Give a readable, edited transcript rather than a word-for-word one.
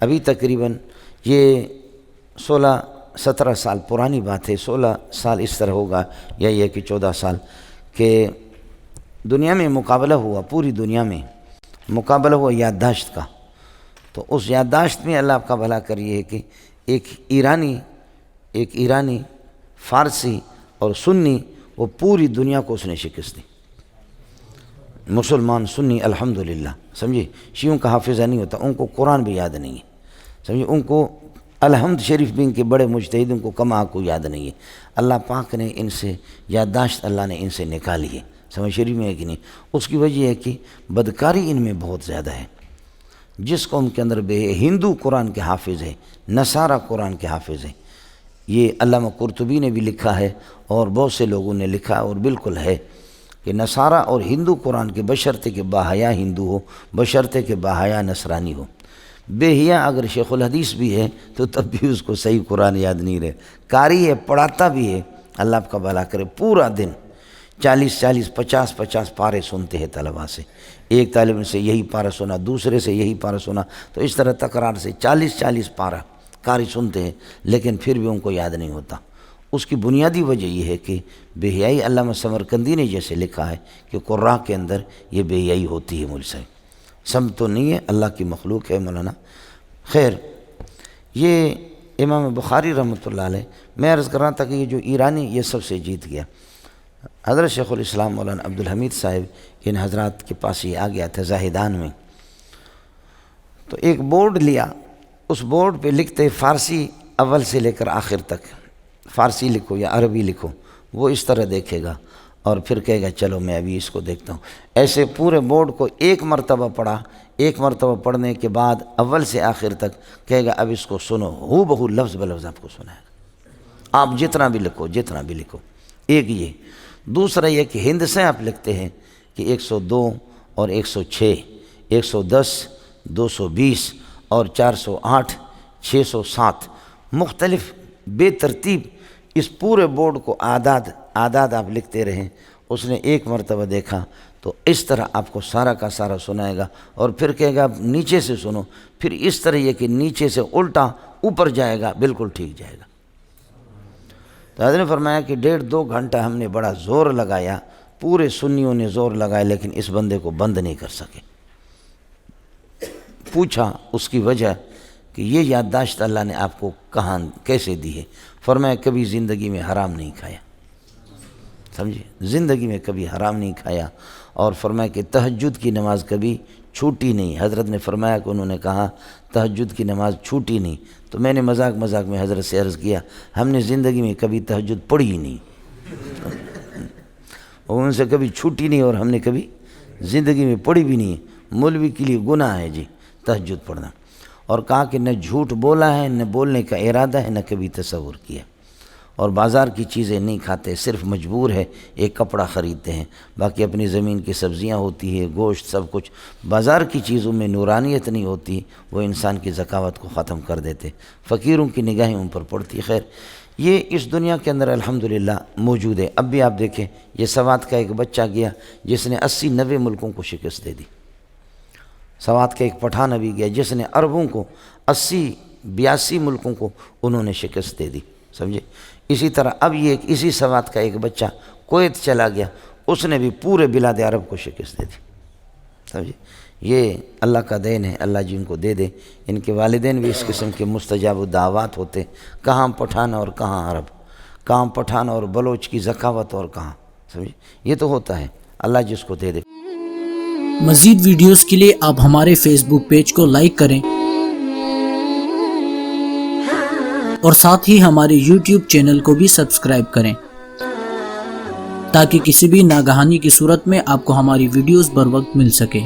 ابھی تقریباً یہ 16-17 سال پرانی بات ہے، 16 سال اس طرح ہوگا یا یہ کہ 14 سال کہ دنیا میں مقابلہ ہوا، پوری دنیا میں مقابلہ ہوا یادداشت کا. تو اس یادداشت میں اللہ آپ کا بھلا کریے کہ ایک ایرانی فارسی اور سنی، وہ پوری دنیا کو اس نے شکست دی. مسلمان سنی الحمدللہ، سمجھے. شیعوں کا حافظہ نہیں ہوتا، ان کو قرآن بھی یاد نہیں ہے، سمجھے. ان کو الحمد شریف بھی ان کے بڑے مجتہد، ان کو کما کو یاد نہیں ہے. اللہ پاک نے ان سے یادداشت اللہ نے ان سے نکالی ہے، سمجھ شریف میں ہے کہ نہیں. اس کی وجہ ہے کہ بدکاری ان میں بہت زیادہ ہے. جس قوم کے اندر ہندو قرآن کے حافظ ہے، نصارہ قرآن کے حافظ ہیں. یہ علامہ قرطبی نے بھی لکھا ہے اور بہت سے لوگوں نے لکھا اور بالکل ہے کہ نصارہ اور ہندو قرآن کے بشرطے کے باحیا ہندو ہو، بشرطے کے باحیا نصرانی ہو. بے حیا اگر شیخ الحدیث بھی ہے تو تب بھی اس کو صحیح قرآن یاد نہیں رہے. قاری ہے، پڑھاتا بھی ہے، اللہ آپ کا بھلا کرے. پورا دن 40-40 50-50 پارے سنتے ہیں طلباء سے. ایک طالب سے یہی پارہ سنا، دوسرے سے یہی پارہ سنا، تو اس طرح تکرار سے 40-40 پارہ قاری سنتے ہیں، لیکن پھر بھی ان کو یاد نہیں ہوتا. اس کی بنیادی وجہ یہ ہے کہ بے حیائی. علامہ سمرقندی نے جیسے لکھا ہے کہ قراء کے اندر یہ بے حیائی ہوتی ہے. مجھ سے سم تو نہیں ہے، اللہ کی مخلوق ہے مولانا. خیر، یہ امام بخاری رحمۃ اللہ علیہ، میں عرض کر رہا تھا کہ یہ جو ایرانی یہ سب سے جیت گیا. حضرت شیخ الاسلام مولانا عبدالحمید صاحب ان حضرات کے پاس یہ آ گیا تھا زاہدان میں. تو ایک بورڈ لیا، اس بورڈ پہ لکھتے فارسی اول سے لے کر آخر تک، فارسی لکھو یا عربی لکھو. وہ اس طرح دیکھے گا اور پھر کہے گا چلو میں ابھی اس کو دیکھتا ہوں. ایسے پورے بورڈ کو ایک مرتبہ پڑھا، ایک مرتبہ پڑھنے کے بعد اول سے آخر تک کہے گا اب اس کو سنو. ہو بہو لفظ بلفظ آپ کو سنائے گا، آپ جتنا بھی لکھو جتنا بھی لکھو. ایک یہ. دوسرا یہ کہ ہند سے آپ لکھتے ہیں کہ 102 اور 106، 110، 220 اور 408، 607 مختلف بے ترتیب اس پورے بورڈ کو اعداد آپ لکھتے رہیں. اس نے ایک مرتبہ دیکھا تو اس طرح آپ کو سارا کا سارا سنائے گا اور پھر کہے گا نیچے سے سنو. پھر اس طرح یہ کہ نیچے سے الٹا اوپر جائے گا، بالکل ٹھیک جائے گا. تو حضرت نے فرمایا کہ 1.5-2 گھنٹہ ہم نے بڑا زور لگایا، پورے سنیوں نے زور لگایا، لیکن اس بندے کو بند نہیں کر سکے. پوچھا اس کی وجہ کہ یہ یادداشت اللہ نے آپ کو کہاں کیسے دی ہے؟ فرمایا کبھی زندگی میں حرام نہیں کھایا، سمجھے، زندگی میں کبھی حرام نہیں کھایا. اور فرمایا کہ تہجد کی نماز کبھی چھوٹی نہیں. حضرت نے فرمایا کہ انہوں نے کہا تہجد کی نماز چھوٹی نہیں. تو میں نے مذاق میں حضرت سے عرض کیا ہم نے زندگی میں کبھی تہجد پڑھی ہی نہیں، اور ان سے کبھی چھوٹی نہیں اور ہم نے کبھی زندگی میں پڑھی بھی نہیں. مولوی کے لیے گناہ ہے جی تہجد پڑھنا. اور کہا کہ نہ جھوٹ بولا ہے، نہ بولنے کا ارادہ ہے، نہ کبھی تصور کیا. اور بازار کی چیزیں نہیں کھاتے، صرف مجبور ہے ایک کپڑا خریدتے ہیں، باقی اپنی زمین کی سبزیاں ہوتی ہے، گوشت، سب کچھ. بازار کی چیزوں میں نورانیت نہیں ہوتی، وہ انسان کی ذکاوت کو ختم کر دیتے، فقیروں کی نگاہیں ان پر پڑتی. خیر، یہ اس دنیا کے اندر الحمدللہ موجود ہے. اب بھی آپ دیکھیں یہ سوات کا ایک بچہ گیا جس نے 80-90 ملکوں کو شکست دے دی. سوات کا ایک پٹھان ابھی گیا جس نے عربوں کو 80-82 ملکوں کو انہوں نے شکست دے دی، سمجھے. اسی طرح اب یہ اسی سوات کا ایک بچہ کویت چلا گیا، اس نے بھی پورے بلاد عرب کو شکست دے دی، سمجھے. یہ اللہ کا دین ہے، اللہ جن کو دے دے. ان کے والدین بھی اس قسم کے مستجاب الدعوات ہوتے. کہاں پٹھان اور کہاں عرب، کہاں پٹھان اور بلوچ کی ذکاوت اور کہاں، سمجھے. یہ تو ہوتا ہے، اللہ جس کو دے دے. مزید ویڈیوز کے لیے آپ ہمارے فیس بک پیج کو لائک کریں اور ساتھ ہی ہمارے یوٹیوب چینل کو بھی سبسکرائب کریں تاکہ کسی بھی ناگہانی کی صورت میں آپ کو ہماری ویڈیوز بر وقت مل سکے.